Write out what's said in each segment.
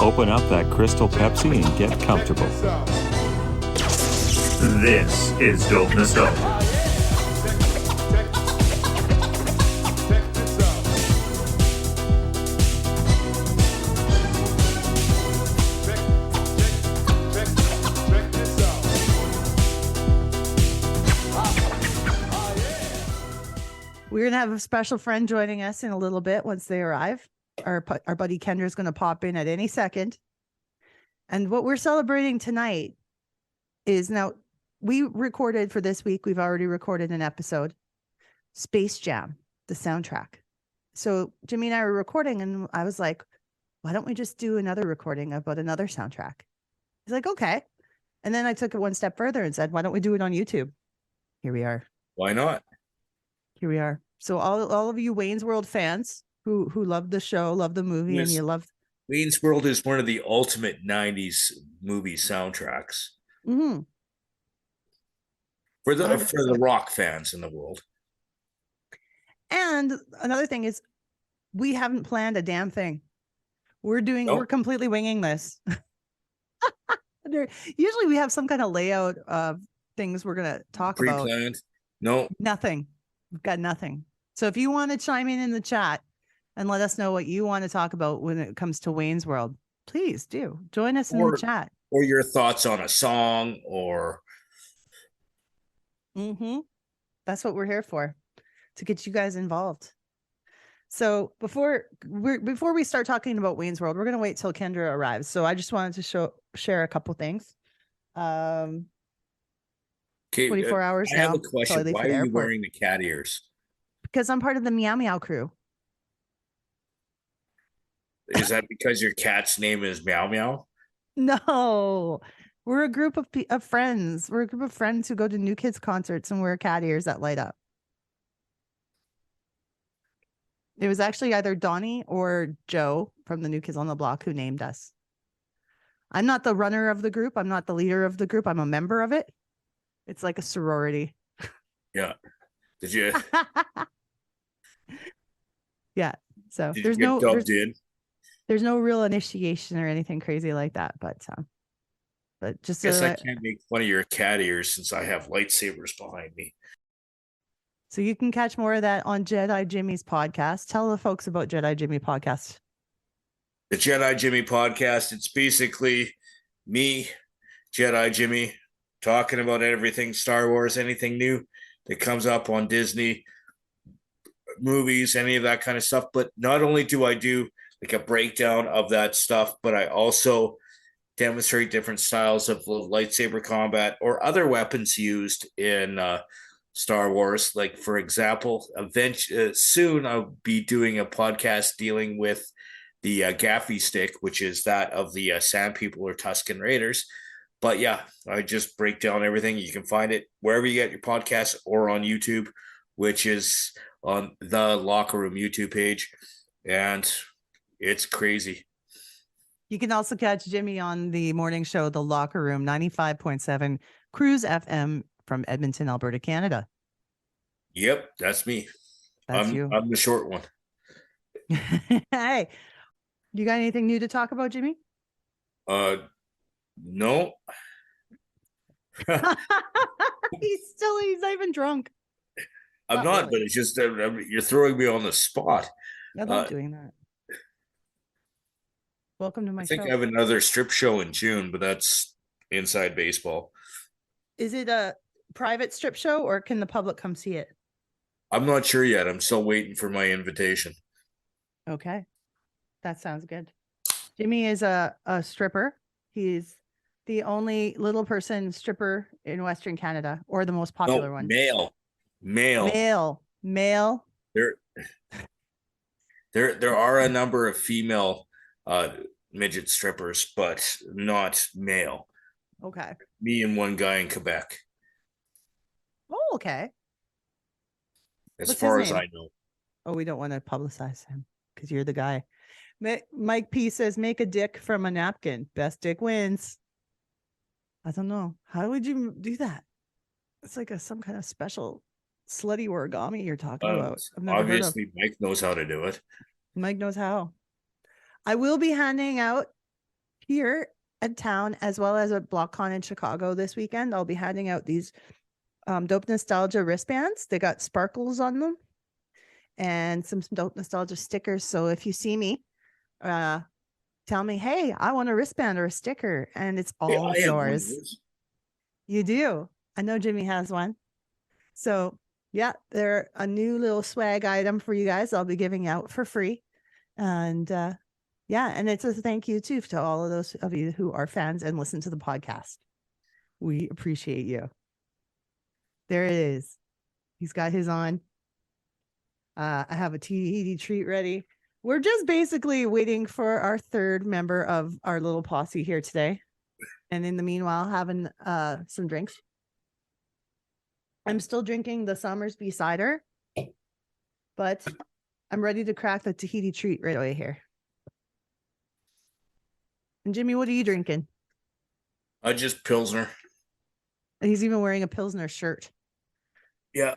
open up that Crystal Pepsi and get comfortable. This is Dope Nostalgia. We're going to have a special friend joining us in a little bit once they arrive. Our buddy Kendra is going to pop in at any second. And what we're celebrating tonight is, now we recorded for this week, we've already recorded an episode, Space Jam, the soundtrack. So Jimmy and I were recording and I was like, why don't we just do another recording about another soundtrack? He's like, okay. And then I took it one step further and said, why don't we do it on YouTube? Here we are. Why not? Here we are. So all of you Wayne's World fans who love the show, love the movie, and you love Wayne's World is one of the ultimate 90s movie soundtracks. Mm-hmm. For the rock fans in the world. And another thing is, we haven't planned a damn thing. We're completely winging this. Usually we have some kind of layout of things we're going to talk about. Pre-planned? No. Nothing. We've got nothing. So if you want to chime in the chat and let us know what you want to talk about when it comes to Wayne's World, please do join us in the chat. Or your thoughts on a song or... Mm-hmm. That's what we're here for, to get you guys involved. So before we start talking about Wayne's World, we're going to wait till Kendra arrives. So I just wanted to share a couple things. 24 hours now. I have a question. Why are you wearing the cat ears? Because I'm part of the Meow Meow crew. Is that because your cat's name is Meow Meow? No, we're a group of friends. We're a group of friends who go to New Kids concerts and wear cat ears that light up. It was actually either Donnie or Joe from the New Kids on the Block who named us. I'm not the runner of the group. I'm not the leader of the group. I'm a member of it. It's like a sorority. Yeah. Did you? Yeah. So there's no real initiation or anything crazy like that. But just I guess I can't make fun of your cat ears since I have lightsabers behind me. So you can catch more of that on Jedi Jimmy's podcast. Tell the folks about Jedi Jimmy podcast. The Jedi Jimmy podcast, it's basically me, Jedi Jimmy, talking about everything Star Wars, anything new that comes up on Disney, movies, any of that kind of stuff. But not only do I do like a breakdown of that stuff, but I also demonstrate different styles of lightsaber combat or other weapons used in Star Wars. Like, for example, soon I'll be doing a podcast dealing with the Gaffy stick, which is that of the Sand People or Tusken Raiders. But yeah, I just break down everything. You can find it wherever you get your podcast or on YouTube, which is on the Locker Room YouTube page. And it's crazy. You can also catch Jimmy on the morning show, The Locker Room, 95.7 Cruise FM from Edmonton, Alberta, Canada. Yep, that's me. That's you. I'm the short one. Hey, you got anything new to talk about, Jimmy? No. He's not even drunk. I'm not, really. But it's just you're throwing me on the spot. I'm not doing that. Welcome to my show. I think I have another strip show in June, but that's Inside Baseball. Is it a private strip show or can the public come see it? I'm not sure yet. I'm still waiting for my invitation. Okay. That sounds good. Jimmy is a stripper. He's the only little person stripper in Western Canada, or the most popular one. Male. There are a number of female midget strippers, but not male. Okay. Me and one guy in Quebec. Oh, okay. As far as I know. Oh, we don't want to publicize him because you're the guy. Mike P says, make a dick from a napkin. Best dick wins. I don't know. How would you do that? It's like some kind of special slutty origami you're talking about. Obviously, Mike knows how to do it. Mike knows how. I will be handing out here at town, as well as at BlockCon in Chicago this weekend, I'll be handing out these Dope Nostalgia wristbands. They got sparkles on them and some Dope Nostalgia stickers. So if you see me, tell me, hey, I want a wristband or a sticker, and it's all I have one of yours. those. You do. I know Jimmy has one. So yeah, they're a new little swag item for you guys. I'll be giving out for free. And yeah, and it's a thank you too to all of those of you who are fans and listen to the podcast. We appreciate you. There it is. He's got his on. I have a Tahiti treat ready. We're just basically waiting for our third member of our little posse here today. And in the meanwhile, having some drinks. I'm still drinking the Somersby cider, but I'm ready to crack the Tahiti treat right away here. And Jimmy, what are you drinking? I just Pilsner. And he's even wearing a Pilsner shirt. Yeah.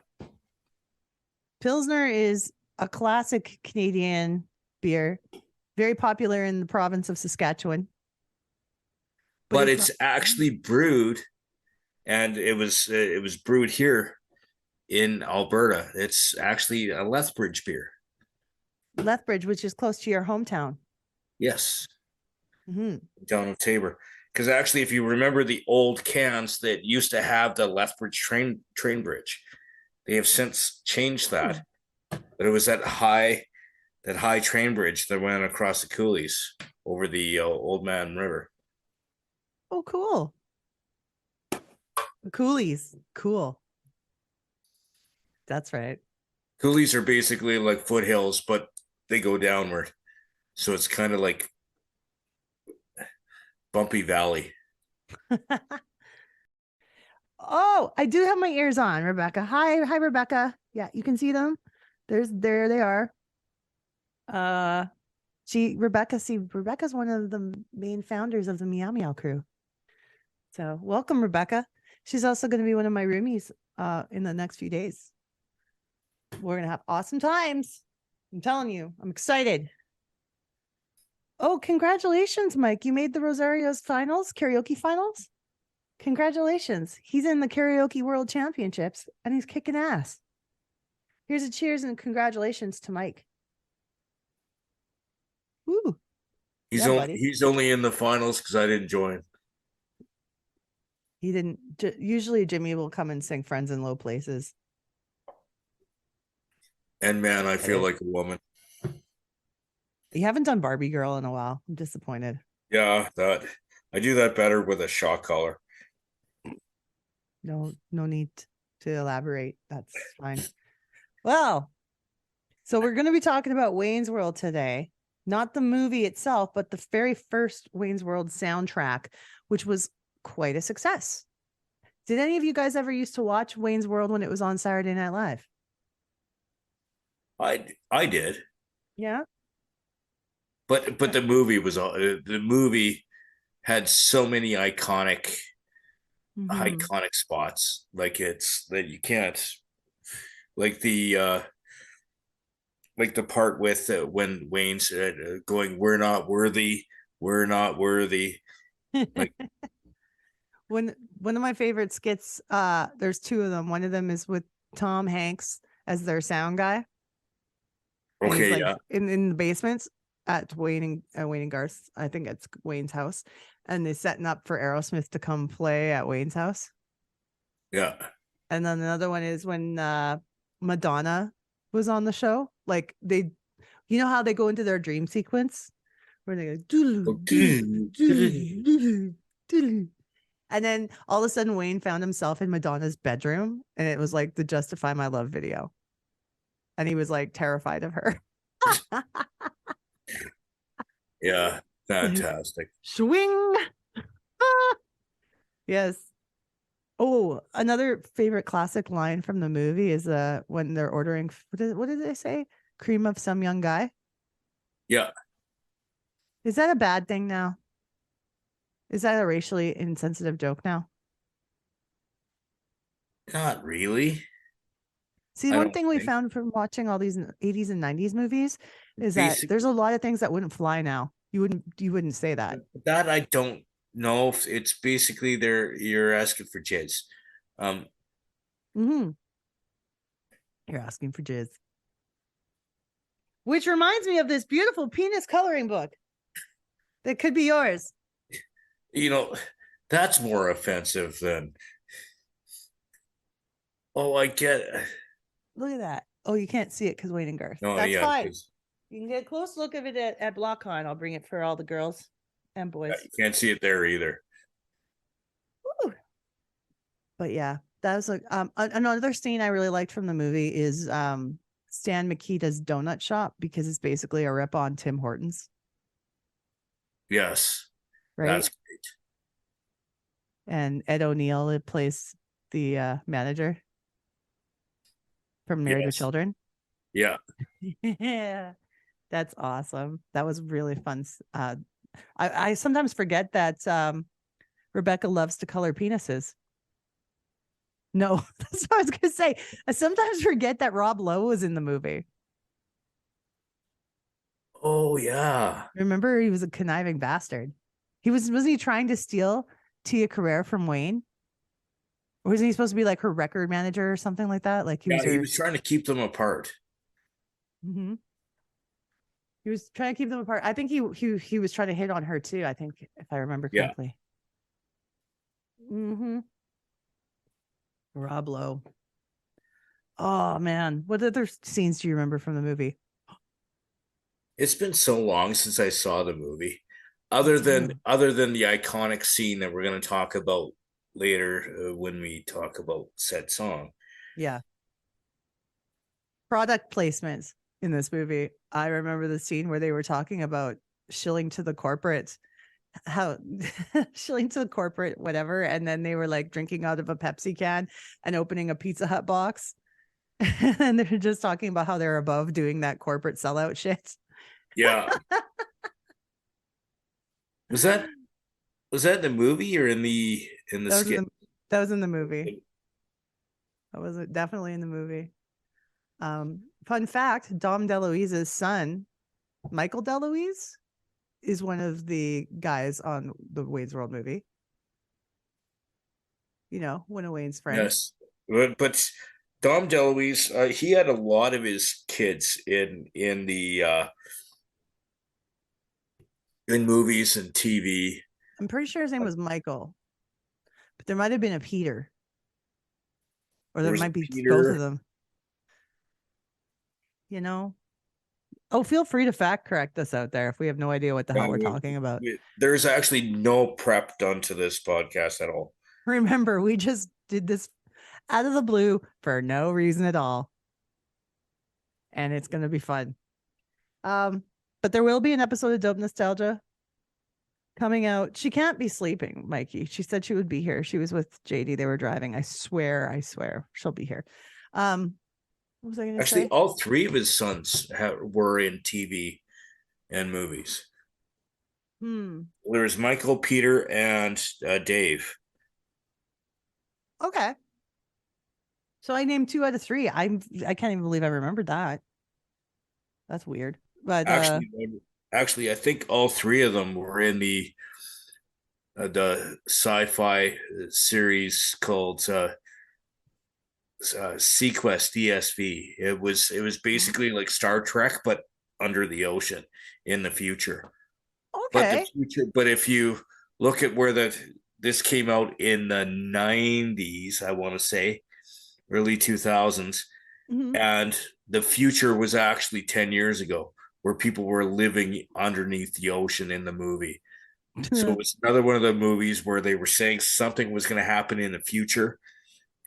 Pilsner is a classic Canadian beer, very popular in the province of Saskatchewan. But it's actually brewed, and it was brewed here in Alberta. It's actually a Lethbridge beer. Lethbridge, which is close to your hometown. Yes. Mm-hmm. Down in Tabor. Because actually, if you remember the old cans that used to have the Lethbridge train bridge, they have since changed that. But it was that high train bridge that went across the coulees over the Old Man River. Oh, cool. The coolies. Cool. That's right. Coulees are basically like foothills, but they go downward. So it's kind of like bumpy valley. Oh, I do have my ears on, Rebecca. Hi, Rebecca. Yeah, you can see them. There they are. Rebecca's one of the main founders of the Meow Meow crew. So welcome, Rebecca. She's also going to be one of my roomies in the next few days. We're going to have awesome times. I'm telling you, I'm excited. Oh, congratulations, Mike. You made the Rosario's finals, karaoke finals. Congratulations. He's in the Karaoke World Championships and he's kicking ass. Here's a cheers and congratulations to Mike. Woo. He's only in the finals because I didn't join. He didn't. Usually Jimmy will come and sing Friends in Low Places. And man, I feel like a woman. You haven't done Barbie Girl in a while. I'm disappointed. Yeah, I do that better with a shock collar. No need to elaborate. That's fine. Well, so we're going to be talking about Wayne's World today. Not the movie itself, but the very first Wayne's World soundtrack, which was quite a success. Did any of you guys ever used to watch Wayne's World when it was on Saturday Night Live? I did. Yeah. But the movie had so many iconic spots. Like it's that you can't, like the part with when Wayne's going, we're not worthy. Like One of my favorite skits, there's two of them. One of them is with Tom Hanks as their sound guy. And okay, like yeah. In the basements at Wayne and Garth, I think it's Wayne's house, and they're setting up for Aerosmith to come play at Wayne's house. Yeah. And then another one is when Madonna was on the show. Like you know how they go into their dream sequence where they go doo-doo, doo-doo, doo-doo, doo-doo. And then all of a sudden Wayne found himself in Madonna's bedroom, and it was like the Justify My Love video. And he was like terrified of her. Yeah, fantastic. Swing. Yes. Oh, another favorite classic line from the movie is when they're ordering, what did they say? Cream of some young guy. Yeah. Is that a bad thing now? Is that a racially insensitive joke now? Not really. See, one thing we found from watching all these 80s and 90s movies is that there's a lot of things that wouldn't fly now. You wouldn't say that. That I don't know. If it's basically you're asking for jizz. Hmm. You're asking for jizz. Which reminds me of this beautiful penis coloring book that could be yours. You know, that's more offensive than. Oh, I get. Look at that. Oh, you can't see it because Wayne and Garth. No, That's yeah, fine. 'cause You can get a close look of it at BlockCon. I'll bring it for all the girls and boys. you can't see it there either. Woo. But yeah, that was another scene I really liked from the movie is Stan Mikita's donut shop, because it's basically a rip on Tim Hortons, Yes, right? that's great. And Ed O'Neill plays the manager from Married with Yes. Children. Yeah, Yeah, that's awesome. That was really fun. I sometimes forget that Rebecca loves to color penises. No, that's what I was gonna say. I sometimes forget that Rob Lowe was in the movie. oh yeah, Remember, he was a conniving bastard. Wasn't he trying to steal Tia Carrere from Wayne? Or wasn't he supposed to be like her record manager or something like that? Like he was yeah. He her. was trying to keep them apart. Hmm. He was trying to keep them apart. I think he was trying to hit on her too. I think, if I remember Yeah. correctly. Mm-hmm. Rob Lowe. Oh man, what other scenes do you remember from the movie? It's been so long since I saw the movie. Other than the iconic scene that we're going to talk about later when we talk about said song. Yeah. Product placements in this movie. I remember the scene where they were talking about shilling to the corporate, how shilling to the corporate, whatever. And then they were like drinking out of a Pepsi can and opening a Pizza Hut box. And they're just talking about how they're above doing that corporate sellout shit. Yeah. Was that in the movie or in the skit? That was in the movie. That was definitely in the movie. Fun fact, Dom DeLuise's son, Michael DeLuise, is one of the guys on the Wayne's World movie. You know, one of Wayne's friends. Yes. But Dom DeLuise, he had a lot of his kids in movies and TV. I'm pretty sure his name was Michael, but there might have been a Peter, or there might be both of them. You know, oh, feel free to fact correct us out there if we have no idea what the hell we're talking about. There's actually no prep done to this podcast at all. Remember, we just did this out of the blue for no reason at all, and it's going to be fun. But there will be an episode of Dope Nostalgia coming out. She can't be sleeping, Mikey. She said she would be here. She was with JD. They were driving. I swear she'll be here. What was I going to say? Actually, all three of his sons were in TV and movies. There was Michael, Peter, and Dave. Okay. So I named 2 out of 3. I can't even believe I remembered that. That's weird. But actually, I think all 3 of them were in the sci-fi series called Sequest DSV. It was basically like Star Trek, but under the ocean in the future. Okay. But if you look at where this came out in the 90s, I want to say early 2000s, and the future was actually 10 years ago, where people were living underneath the ocean in the movie. So it was another one of the movies where they were saying something was going to happen in the future,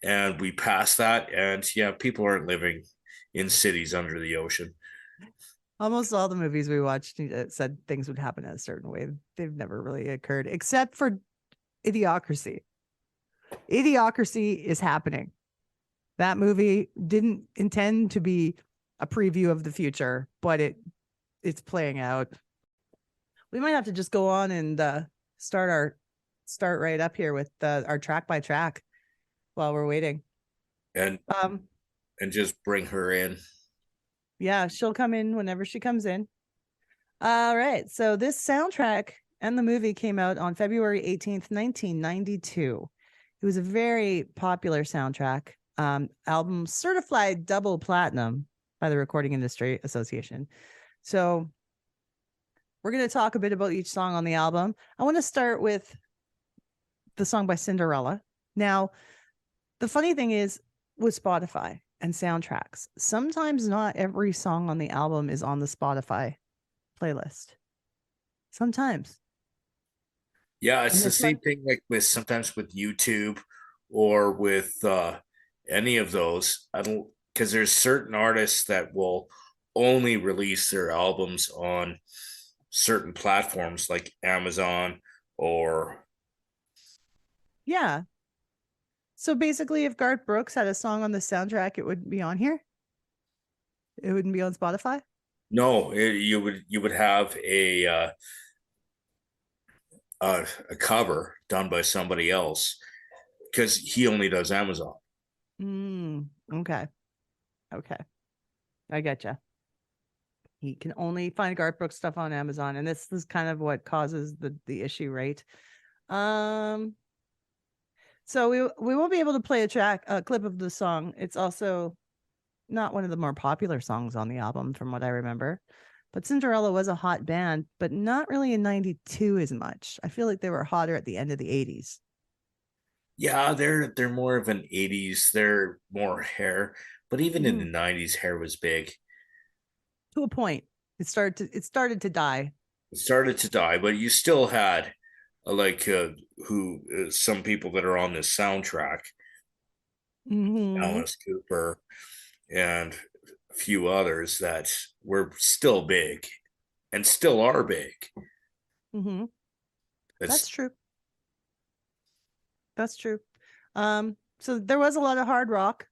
and we passed that, and yeah, people aren't living in cities under the ocean. Almost all the movies we watched said things would happen in a certain way. They've never really occurred, except for Idiocracy. Idiocracy is happening. That movie didn't intend to be a preview of the future, but it's playing out. We might have to just go on and start right up here with our track by track while we're waiting. And just bring her in. Yeah, she'll come in whenever she comes in. All right. So this soundtrack and the movie came out on February 18th, 1992. It was a very popular soundtrack. Album certified double platinum by the Recording Industry Association. So we're going to talk a bit about each song on the album. I want to start with the song by Cinderella. Now, the funny thing is with Spotify and soundtracks, sometimes not every song on the album is on the Spotify playlist. Sometimes. Yeah, it's And the this same one, thing like with sometimes with YouTube or with any of those. I don't, because there's certain artists that will only release their albums on certain platforms like Amazon or yeah. So basically, if Garth Brooks had a song on the soundtrack, it wouldn't be on here. It wouldn't be on Spotify. no, you would have a cover done by somebody else because he only does Amazon. Okay. Okay. I getcha. He can only find Garth Brooks stuff on Amazon, and this is kind of what causes the issue, right? So we won't be able to play a clip of the song. It's also not one of the more popular songs on the album, from what I remember. But Cinderella was a hot band, but not really in '92 as much. I feel like they were hotter at the end of the '80s. Yeah, they're more of an 80s, they're more hair, but even in the Mhm. 90s hair was big. To a point, it started to die. It started to die, but you still had like who some people that are on this soundtrack, Hmm. Alice Cooper and a few others that were still big and still are big. Hmm. That's It's true. That's true. So there was a lot of hard rock,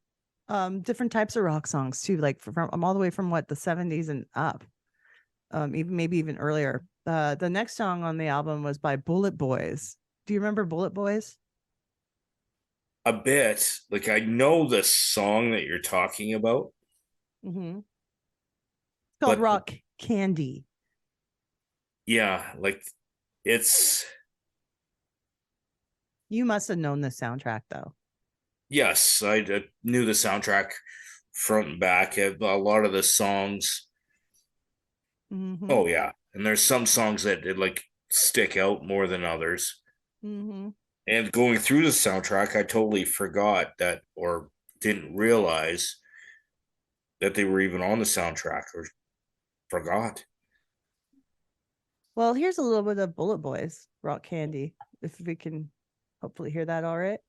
different types of rock songs too, like from all the way from what the '70s and up, even maybe even earlier. The next song on the album was by Bullet Boys. Do you remember Bullet Boys? a bit like I know the song that you're talking about, Mm-hmm. It's called but Rock Candy. yeah, like it's You must have known the soundtrack though. yes, I knew the soundtrack front and back. A lot of the songs. Mm-hmm. Oh yeah, and there's some songs that like stick out more than others. Mm-hmm. And going through the soundtrack, I totally forgot that or didn't realize that they were even on the soundtrack or forgot. Well, here's a little bit of Bullet Boys, Rock Candy, if we can hopefully hear that all right.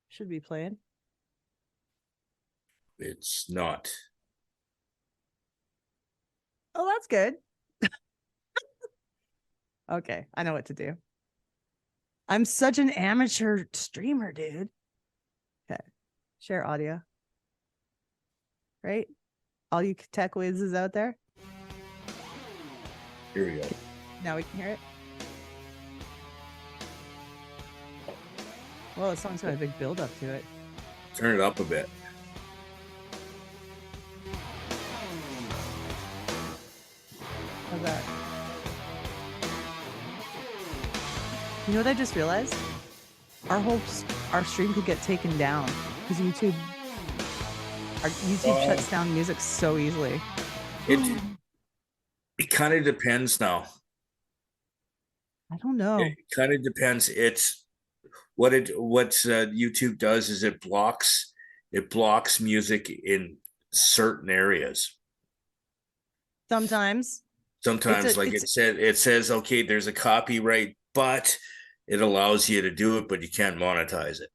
Should be playing. It's not. Oh, that's good. Okay, I know what to do. I'm such an amateur streamer, dude. Okay, share audio. Right? All you tech whizzes out there. Here we go. Now we can hear it. Well, the song's got a big build up to it. Turn it up a bit. How's that? You know what I just realized? Our stream could get taken down because our YouTube shuts down music so easily. It kind of depends now. I don't know. It kind of depends. It's what YouTube does is it blocks music in certain areas. Sometimes Sometimes, like it says, okay, there's a copyright, but it allows you to do it, but you can't monetize it.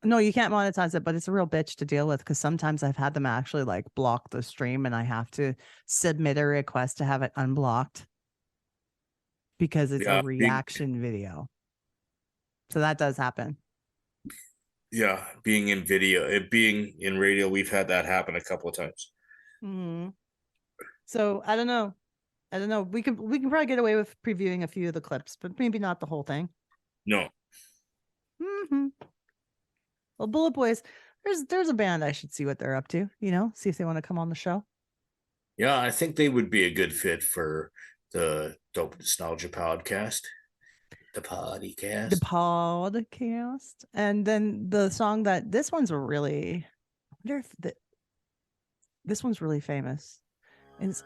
no, you can't monetize it, but it's a real bitch to deal with because sometimes I've had them actually like block the stream and I have to submit a request to have it unblocked because it's Yeah, a reaction video. So that does happen. Yeah, being in video, being in radio, we've had that happen a couple of times. Mm-hmm. So I don't know. We can probably get away with previewing a few of the clips, but maybe not the whole thing. No. Mm-hmm. Well, Bullet Boys, there's a band I should see what they're up to, you know, see if they want to come on the show. Yeah, I think they would be a good fit for the Dope Nostalgia podcast. The podcast. The podcast. And then the song that this one's really, I wonder if this one's really famous. And it's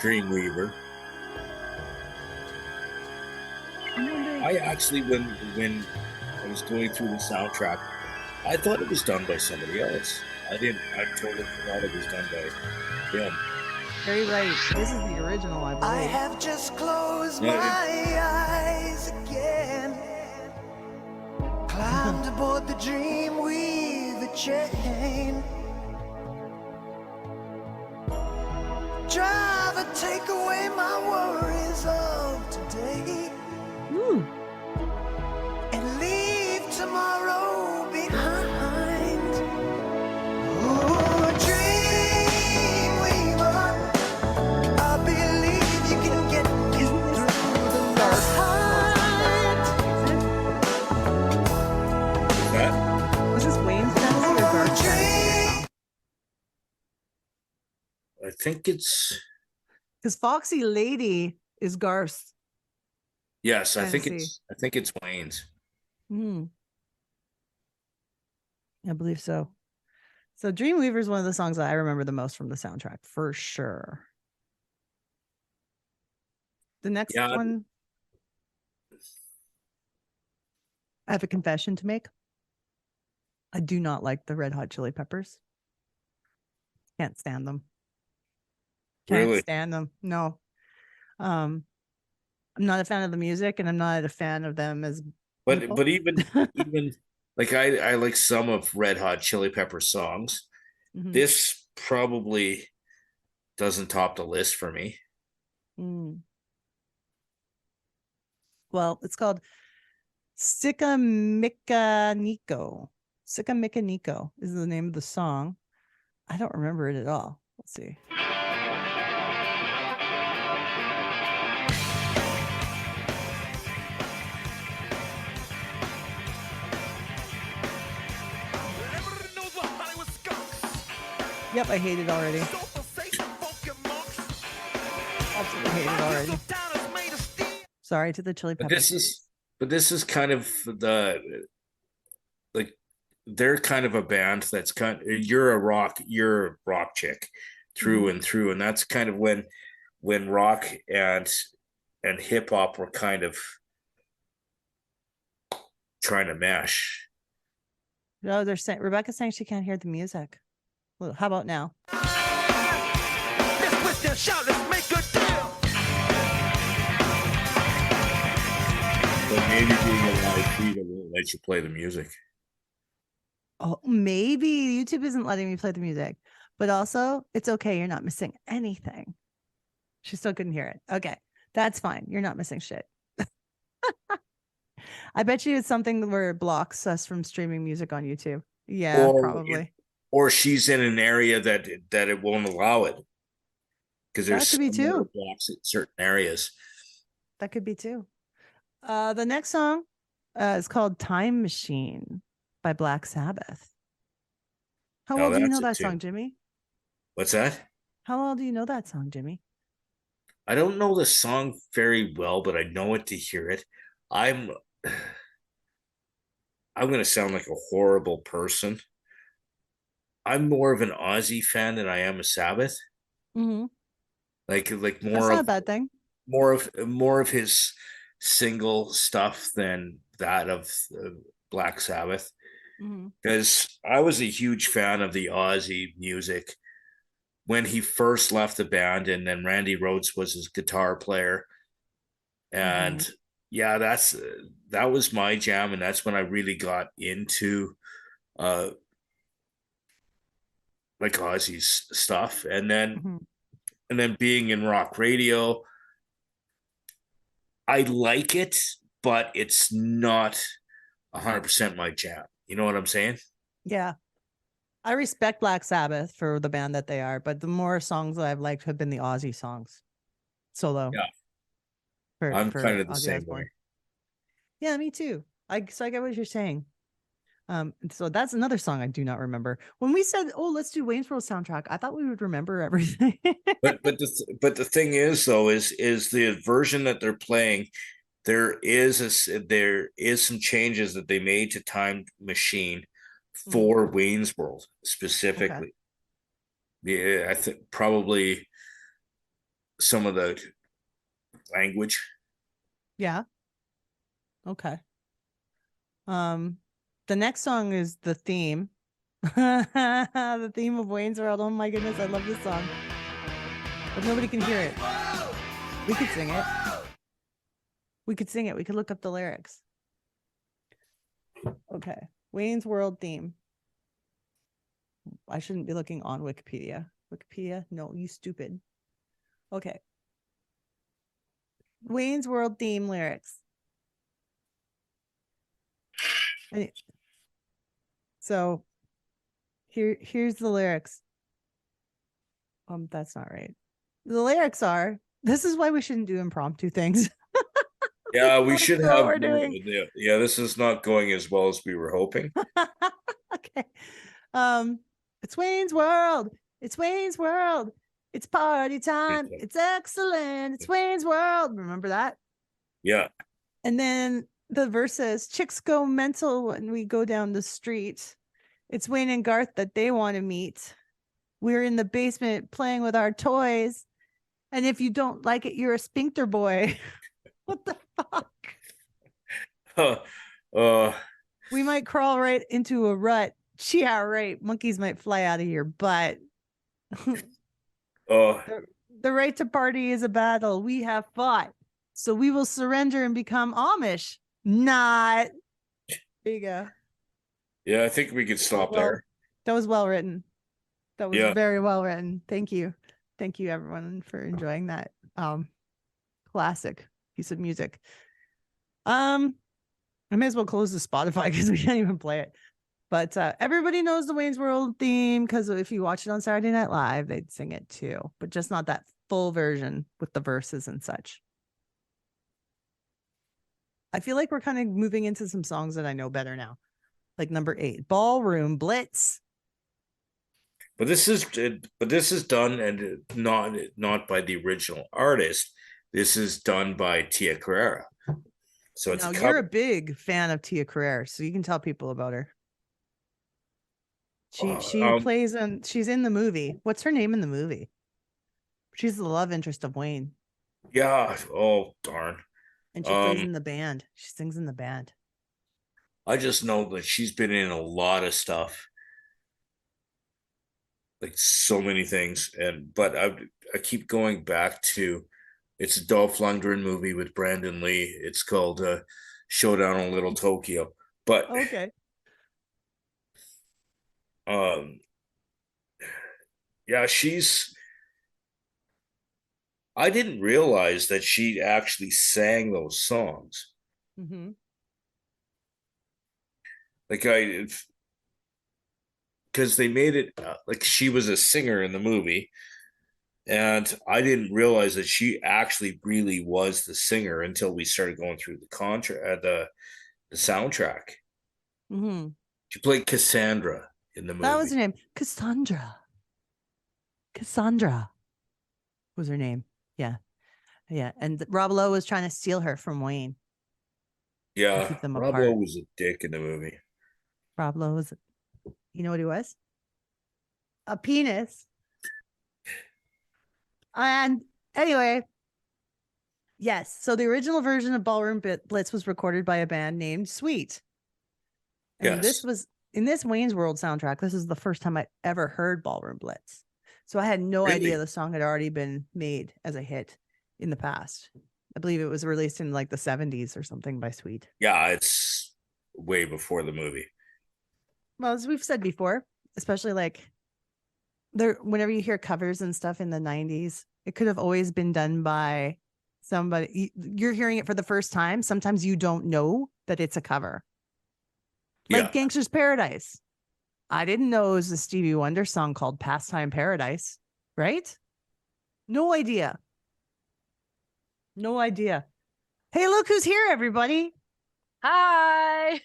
Dreamweaver. I actually, when I was going through the soundtrack, I thought it was done by somebody else. I totally forgot it was done by him. Very right. This is the original, I believe. I have just closed Yeah, my eyes again. Climbed aboard the dream with a chain. Driver, take away my worries of today. Ooh. And leave tomorrow behind. Oh, dreamweaver, I believe you can get me through the night. Is that? Was this Wayne's Tennessee or Garth Tennessee? I think it's Because Foxy Lady is Garth. yes. I think Tennessee. it's Wayne's. I believe so. So Dreamweaver is one of the songs that I remember the most from the soundtrack, for sure. The next Yeah. one, I have a confession to make. I do not like the Red Hot Chili Peppers. Can't stand them. Can't Really? stand them. No. I'm not a fan of the music, and I'm not a fan of them as people. But even like I like some of Red Hot Chili Pepper songs. Mhm. This probably doesn't top the list for me. Mm. Well, it's called Sika Mika Nico. Sika Mika Nico is the name of the song. I don't remember it at all. Let's see. Yep, I hate it already. Absolutely hate it already. Sorry to the Chili But Peppers. this is kind of like they're kind of a band that's you're a rock chick through and through, and that's kind of when rock and hip hop were kind of trying to mesh. No, they're saying Rebecca's saying she can't hear the music. Well, how about now? But maybe being a live feed won't let you play the music. Oh, maybe YouTube isn't letting me play the music, but also it's okay. You're not missing anything. She still couldn't hear it. Okay, that's fine. You're not missing shit. I bet you it's something where it blocks us from streaming music on YouTube. Yeah, probably. Or she's in an area that it won't allow it because there's That could be too. blocks in certain areas. That could be too. The next song is called Time Machine by Black Sabbath. How Oh, well do you that's know it that too. song, Jimmy? What's that? How well do you know that song, Jimmy? I don't know the song very well, but I know it to hear it. I'm going to sound like a horrible person. I'm more of an Ozzy fan than I am a Sabbath. Mm-hmm. Like That's more not a of bad thing. more of his single stuff than that of Black Sabbath. Mm-hmm. Because I was a huge fan of the Ozzy music when he first left the band, and then Randy Rhoads was his guitar player. And yeah, that was my jam, and that's when I really got into like Ozzy's stuff. And then being in rock radio, I like it, but it's not 100% my jam. You know what I'm saying? Yeah. I respect Black Sabbath for the band that they are, but the more songs that I've liked have been the Ozzy songs. solo. Yeah. For, I'm for kind of the Ozzy same Osbourne. way. Yeah, me too. So I get what you're saying. So that's another song I do not remember. When we said, "Oh, let's do Wayne's World soundtrack," I thought we would remember everything. But the thing is though is the version that they're playing, there is some changes that they made to Time Machine for Wayne's World specifically. Yeah, I think probably some of the language. Yeah. Okay. The next song is the theme. The theme of Wayne's World. Oh my goodness, I love this song. But nobody can hear it. We could sing it. We could sing it. We could look up the lyrics. Okay. Wayne's World theme. I shouldn't be looking on Wikipedia. Wikipedia? No, you stupid. Okay. Wayne's World theme lyrics. So here's the lyrics. That's not right. The lyrics are, this is why we shouldn't do impromptu things. Yeah, we should That's what have we're doing. Yeah, this is not going as well as we were hoping. Okay. It's Wayne's World. It's Wayne's World. It's party time. It's excellent. It's Wayne's World. Remember that? Yeah. And then the verse says, chicks go mental when we go down the street. It's Wayne and Garth that they want to meet. We're in the basement playing with our toys. And if you don't like it, you're a sphincter boy. What the fuck? We might crawl right into a rut. Yeah, right. Monkeys might fly out of your butt. The right to party is a battle we have fought. So we will surrender and become Amish. Not. There you go. Yeah, I think we could stop there. That was well written. That was Yeah. very well written. Thank you. Thank you everyone for enjoying that classic piece of music. I may as well close the Spotify because we can't even play it. But everybody knows the Wayne's World theme because if you watch it on Saturday Night Live, they'd sing it too, but just not that full version with the verses and such. I feel like we're kind of moving into some songs that I know better now. Like number 8, Ballroom Blitz. But this is done and not by the original artist. This is done by Tia Carrera. So it's now, a you're cover. a big fan of Tia Carrera, so you can tell people about her. She plays on, she's in the movie. What's her name in the movie? She's the love interest of Wayne. Yeah. Oh, darn. And she plays in the band. She sings in the band. I just know that she's been in a lot of stuff. Like so many things. But I keep going back to, it's a Dolph Lundgren movie with Brandon Lee. It's called Showdown on Little Tokyo. But okay. Yeah, I didn't realize that she actually sang those songs. Mm-hmm. Like because they made it like she was a singer in the movie, and I didn't realize that she actually really was the singer until we started going through the soundtrack. Mm-hmm. She played Cassandra in the movie. That was her name. Cassandra was her name. Yeah. Yeah. And Rob Lowe was trying to steal her from Wayne. Yeah. Keep them Rob apart. Lowe was a dick in the movie. Rob Lowe was, you know what he was? A penis. And anyway, yes. So the original version of Ballroom Blitz was recorded by a band named Sweet. And Yes. this was in this Wayne's World soundtrack. This is the first time I ever heard Ballroom Blitz. So I had no Really? idea the song had already been made as a hit in the past. I believe it was released in like the 70s or something by Sweet. Yeah, it's way before the movie. Well, as we've said before, especially like whenever you hear covers and stuff in the 90s, it could have always been done by somebody. You're hearing it for the first time. Sometimes you don't know that it's a cover. Like Yeah. Gangster's Paradise. I didn't know it was a Stevie Wonder song called Pastime Paradise, right? No idea. No idea. Hey, look who's here, everybody. Hi.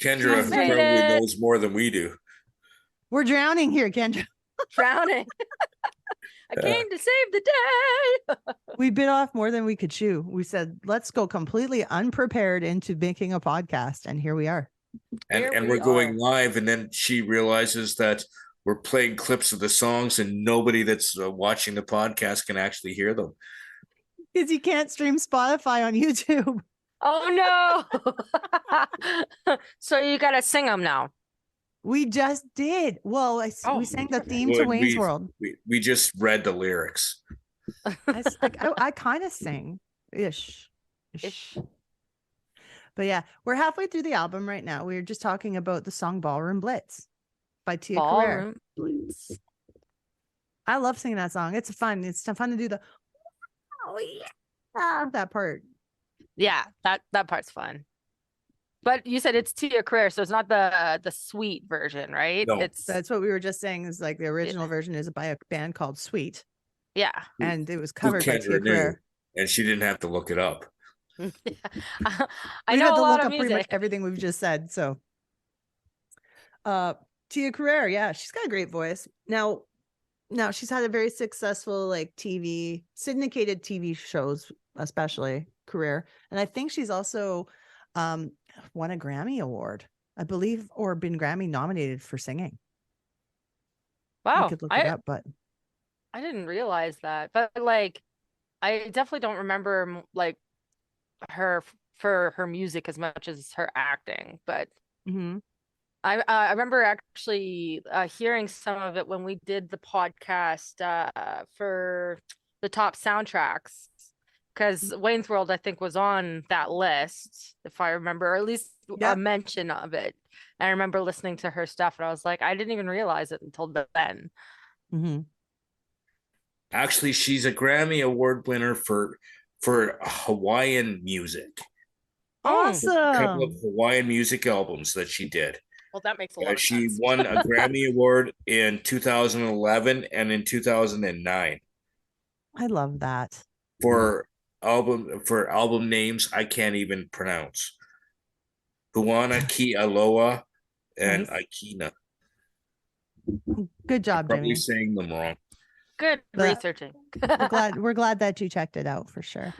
Kendra She's made probably it. knows more than we do. We're drowning here, Kendra. Drowning. I came to save the day. We bit off more than we could chew. We said, let's go completely unprepared into making a podcast. And here we are. Here And we we're going are. live, and then she realizes that we're playing clips of the songs, and nobody that's watching the podcast can actually hear them. Because you can't stream Spotify on YouTube. Oh no. So you gotta sing them now. We just did. Well, Oh. we sang the theme to Well, Wayne's we- World. We just read the lyrics. I kind of sing ish. Ish. But yeah, we're halfway through the album right now. We were just talking about the song Ballroom Blitz by Tia Carrere. Ballroom Blitz. I love singing that song. It's fun. It's fun to do the oh yeah that part. Yeah, that part's fun. But you said it's Tia Carrere, so it's not the sweet version, right? No. It's That's what we were just saying. Is like the original version is by a band called Sweet, yeah. and it was Who covered by Tia Kendra knew, Carrere. and she didn't have to look it up. I We know had a to lot look of up pretty much music. everything we've just said. So, Tia Carrere, yeah, she's got a great voice. Now she's had a very successful like syndicated TV shows, especially career, and I think she's also won a Grammy award, I believe, or been Grammy nominated for singing. We Wow, could look it up, but I didn't realize that. But like, I definitely don't remember like her for her music as much as her acting. But mhm. I remember actually hearing some of it when we did the podcast for the top soundtracks, because Wayne's World, I think, was on that list, if I remember, or at least Yeah. a mention of it. I remember listening to her stuff, and I was like, I didn't even realize it until then. Mhm. Actually, she's a Grammy Award winner for Hawaiian music. Oh, A couple of Awesome. Hawaiian music albums that she did. well, that makes a lot of She sense. won a Grammy Award in 2011 and in 2009 I love that. for album names I can't even pronounce. Huana Ki Aloha and Nice. Aikina. Good job, Probably Jimmy. saying them wrong. Good But- researching. We're glad that you checked it out for sure.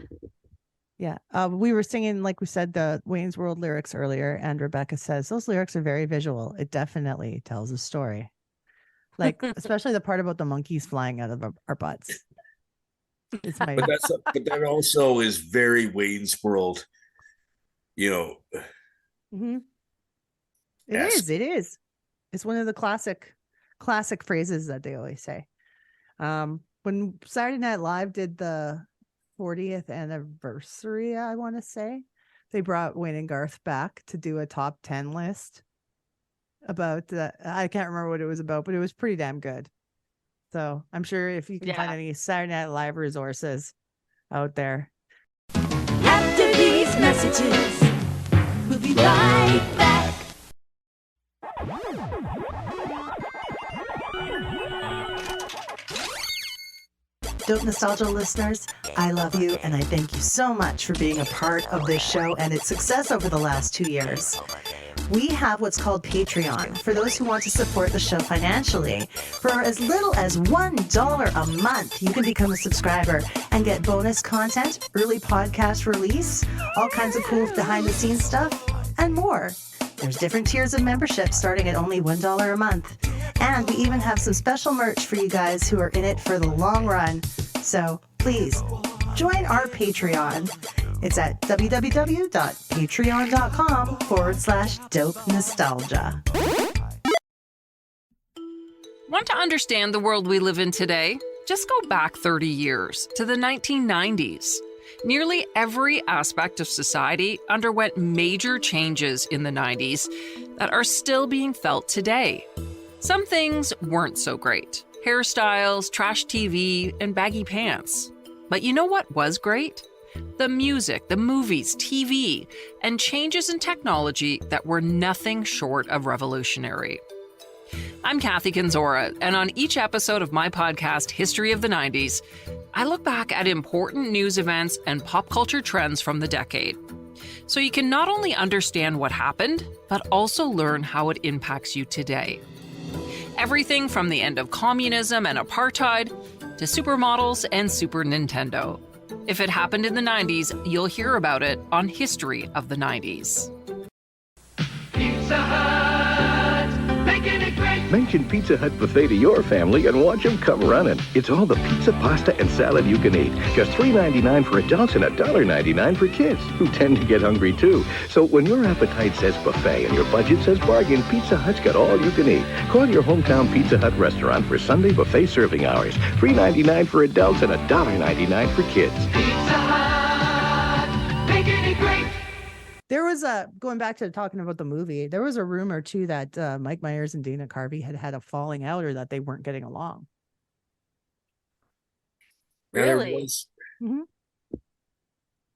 Yeah. We were singing, like we said, the Wayne's World lyrics earlier, and Rebecca says those lyrics are very visual. It definitely tells a story. Like, especially the part about the monkeys flying out of our butts. It's my But that also is very Wayne's World. You know, Mhm. It Yes. is. It is. It's one of the classic phrases that they always say. When Saturday Night Live did the 40th anniversary, I want to say, they brought Wayne and Garth back to do a top 10 list about I can't remember what it was about, but it was pretty damn good. So I'm sure if you can find Yeah. any Saturday Night Live resources out there. After these messages, we'll be right back. Dope Nostalgia listeners, I love you and I thank you so much for being a part of this show and its success over the last 2 years. We have what's called Patreon for those who want to support the show financially. For as little as $1 a month, you can become a subscriber and get bonus content, early podcast release, all kinds of cool behind the scenes stuff, and more. There's different tiers of membership starting at only $1 a month. And we even have some special merch for you guys who are in it for the long run. So please join our Patreon. It's at www.patreon.com/dope nostalgia. Want to understand the world we live in today? Just go back 30 years to the 1990s. Nearly every aspect of society underwent major changes in the 90s that are still being felt today. Some things weren't so great. Hairstyles, trash TV, and baggy pants. But you know what was great? The music, the movies, TV, and changes in technology that were nothing short of revolutionary. I'm Kathy Kinzora, and on each episode of my podcast, History of the 90s, I look back at important news events and pop culture trends from the decade. So you can not only understand what happened, but also learn how it impacts you today. Everything from the end of communism and apartheid to supermodels and Super Nintendo. If it happened in the 90s, you'll hear about it on History of the 90s. Mention Pizza Hut Buffet to your family and watch them come running. It's all the pizza, pasta, and salad you can eat. Just $3.99 for adults and $1.99 for kids, who tend to get hungry too. So when your appetite says buffet and your budget says bargain, Pizza Hut's got all you can eat. Call your hometown Pizza Hut restaurant for Sunday buffet serving hours. $3.99 for adults and $1.99 for kids. There was going back to talking about the movie, there was a rumor too that Mike Myers and Dana Carvey had a falling out or that they weren't getting along. Now, Really?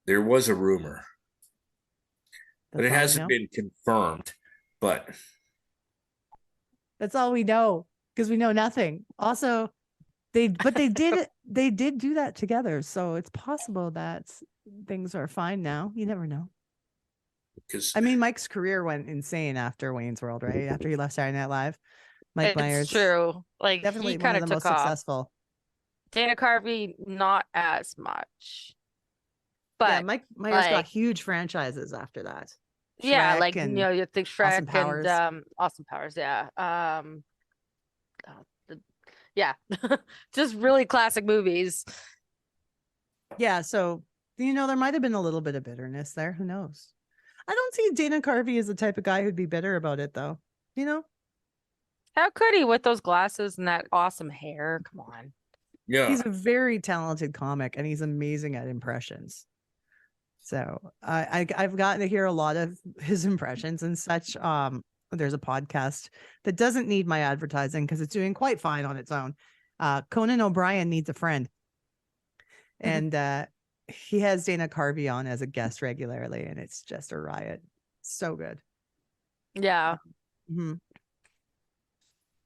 There was a rumor, but That's it all we hasn't know. been confirmed. But That's all we know because we know nothing. Also, they did do that together, so it's possible that things are fine now. You never know. because I mean, Mike's career went insane after Wayne's World, right? After he left Saturday Night Live, Mike It's Myers true. Like definitely he one kind of of the took most off. successful. Dana Carvey, not as much. Yeah, But Mike Myers got like- huge franchises after that. yeah, Shrek like you and know, you think Shrek Austin Powers. and Austin Powers, yeah. Yeah. Just really classic movies. Yeah, so there might have been a little bit of bitterness there. Who knows? I don't see Dana Carvey as the type of guy who'd be bitter about it, though. How could he with those glasses and that awesome hair? Come on. yeah, He's a very talented comic and he's amazing at impressions. So I've gotten to hear a lot of his impressions and such. There's a podcast that doesn't need my advertising because it's doing quite fine on its own. Conan O'Brien Needs a Friend. And he has Dana Carvey on as a guest regularly, and it's just a riot. So good. Yeah. Mhm.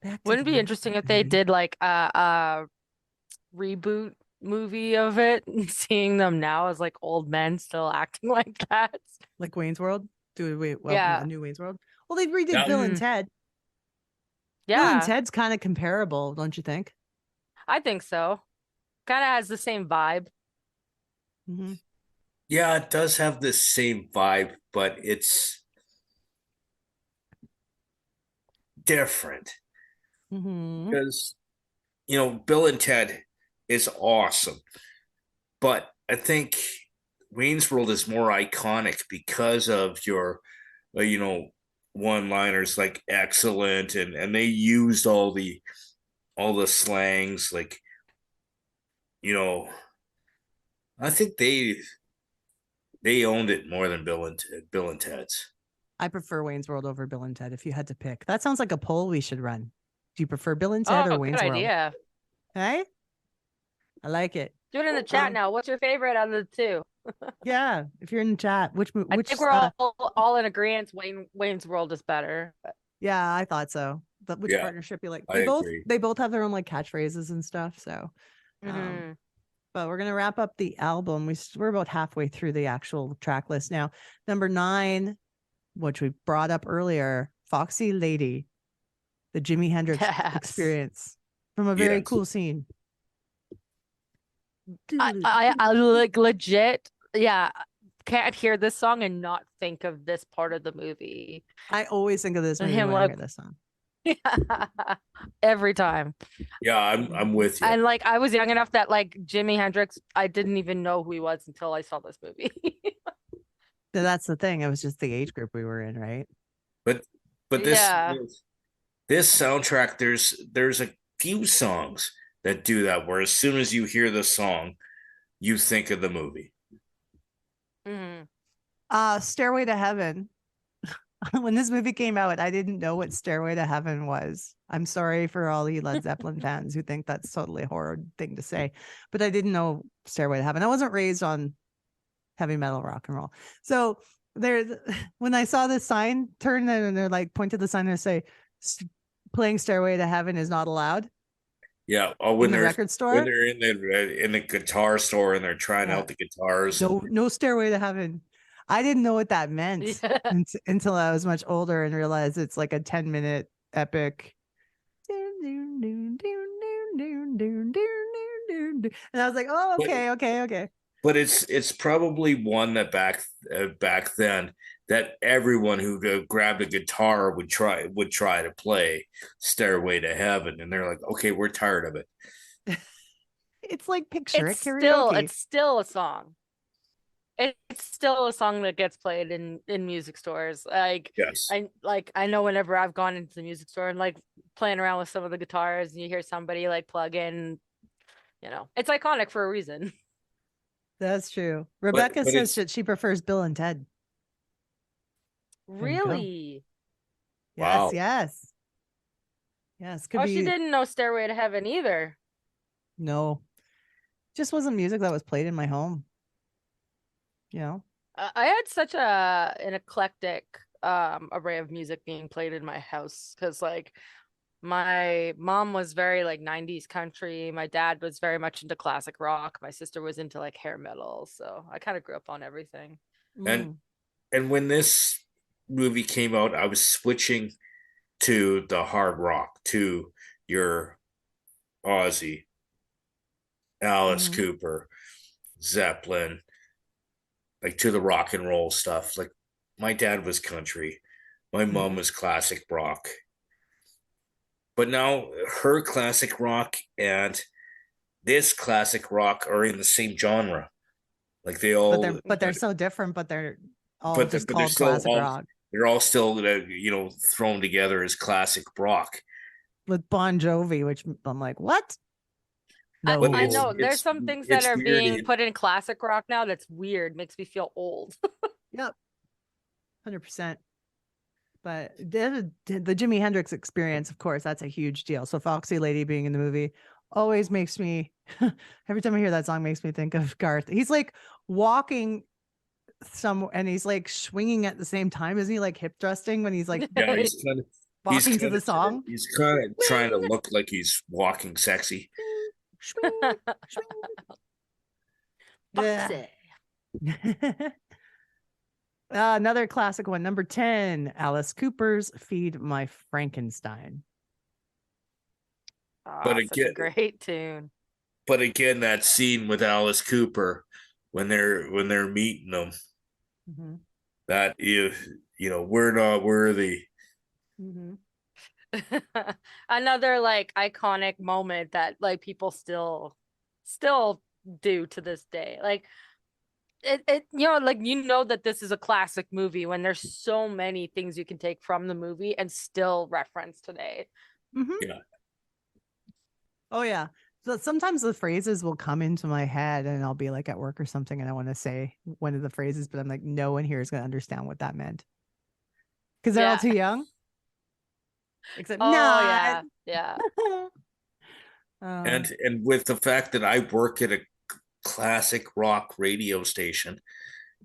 Back to Wouldn't it the be interesting if they movie. did like a reboot movie of it and seeing them now as like old men still acting like that? Like Wayne's World? Yeah. A new Wayne's World. Well, they redid Yeah. Bill and Mhm. Ted. Bill and Yeah, Ted's kind of comparable, don't you think? I think so. Kind of has the same vibe. Mm-hmm. yeah, it does have the same vibe, but it's different Mm-hmm. because Bill and Ted is awesome, but I think Wayne's World is more iconic because of your one-liners like excellent, and they used all the slangs, like I think they owned it more than Bill and Ted's. I prefer Wayne's World over Bill and Ted if you had to pick. That sounds like a poll we should run. Do you prefer Bill and Ted or Oh, Wayne's good World? idea. Hey? I like it. Do it in the chat now. What's your favorite out of the two? Yeah, if you're in the chat, which I think we're all in agreement. Wayne's World is better. yeah, I thought so. But which Yeah, partnership you like? I They both agree. they both have their own like catchphrases and stuff. So, Mhm. but we're gonna wrap up the album. We're about halfway through the actual track list now. Number 9, which we brought up earlier, Foxy Lady, the Jimi Hendrix Yes. Experience from a very Yes. cool scene. I like legit. Yeah, can't hear this song and not think of this part of the movie. I always think of this And movie him when I like- hear this song. Every time. Yeah, I'm with you. And like I was young enough that like Jimi Hendrix, I didn't even know who he was until I saw this movie. So that's the thing. It was just the age group we were in, right? But this Yeah. this soundtrack, there's a few songs that do that, where as soon as you hear the song, you think of the movie. Mhm. Stairway to Heaven. When this movie came out, I didn't know what Stairway to Heaven was. I'm sorry for all you Led Zeppelin fans who think that's totally a horror thing to say, but I didn't know Stairway to Heaven. I wasn't raised on heavy metal rock and roll. So when I saw this sign turn and they're like point to the sign and say playing Stairway to Heaven is not allowed. Yeah. Oh, in the record store. when they're in the guitar store and they're trying Yeah. out the guitars. No Stairway to Heaven. I didn't know what that meant Yeah. until I was much older and realized it's like a 10-minute epic. And I was like, oh, okay. But it's probably one that back then that everyone who grabbed a guitar would try to play Stairway to Heaven, and they're like, okay, we're tired of it. It's like picture It's it karaoke. it's still a song. It's still a song that gets played in music stores. Like Yes. I know whenever I've gone into the music store and like playing around with some of the guitars and you hear somebody like plug in, it's iconic for a reason. That's true. Rebecca but says that she prefers Bill and Ted. you go. Really? Wow. Yes. Could Oh, be. she didn't know Stairway to Heaven either. No, just wasn't music that was played in my home. I had such an eclectic array of music being played in my house because like my mom was very like 90s country, my dad was very much into classic rock, my sister was into like hair metal, so I kind of grew up on everything. Mm. And when this movie came out, I was switching to the hard rock, to your Ozzy, Alice Mhm. Cooper, Zeppelin, like to the rock and roll stuff. Like my dad was country, my mom was classic rock. But now her classic rock and this classic rock are in the same genre. Like they all, But they're so different. But they're all but just they're called still classic all, rock they're all still thrown together as classic rock. with Bon Jovi, which I'm like, what? I, No, But I it's- know there's it's- some things that it's are weird being in- put in classic rock now that's weird, makes me feel old. Yep, 100%. But the Jimi Hendrix Experience, of course, that's a huge deal. So Foxy Lady being in the movie always makes me, every time I hear that song, makes me think of Garth. He's like walking and he's like swinging at the same time. Isn't he like hip thrusting when he's like Yeah, he's kind of walking to the song? He's kind of trying to look like he's walking sexy. Swing, swing. Yeah. Foxy. Another classic one, number 10, Alice Cooper's Feed My Frankenstein. Oh, But such a again- great tune. But again, that scene with Alice Cooper when they're meeting them, Mhm. that we're not worthy. Mhm. Another like iconic moment that like people still do to this day. Like it like that this is a classic movie when there's so many things you can take from the movie and still reference today. Mhm. Yeah. Oh yeah. So sometimes the phrases will come into my head and I'll be like at work or something and I want to say one of the phrases, but I'm like, no one here is going to understand what that meant. Because they're all Yeah. too young. Except Oh not. yeah. And with the fact that I work at a classic rock radio station,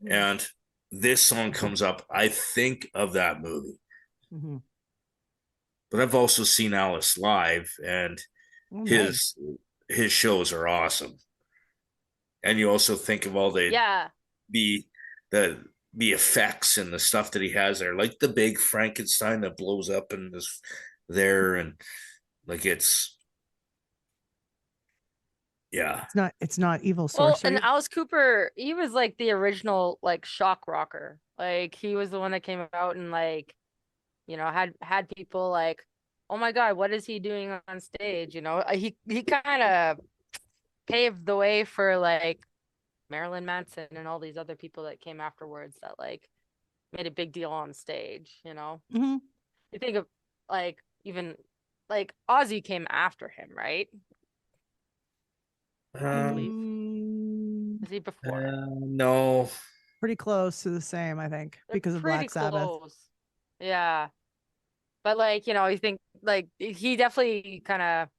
and this song comes up, I think of that movie. Mhm. But I've also seen Alice live, and Oh, nice. his shows are awesome. And you also think of all the the effects and the stuff that he has there, like the big Frankenstein that blows up and is there, and like it's It's not evil Well, sorcery. and Alice Cooper, he was like the original like shock rocker. Like he was the one that came out and like, had people like, oh my God, what is he doing on stage? He kind of paved the way for like Marilyn Manson and all these other people that came afterwards that like made a big deal on stage, Mhm. You think of like even like Ozzy came after him, right? I believe. Mm, Was he before? no. pretty close to the same, I think, They're because of pretty Black Sabbath. close. Yeah. But like, you think like he definitely kind of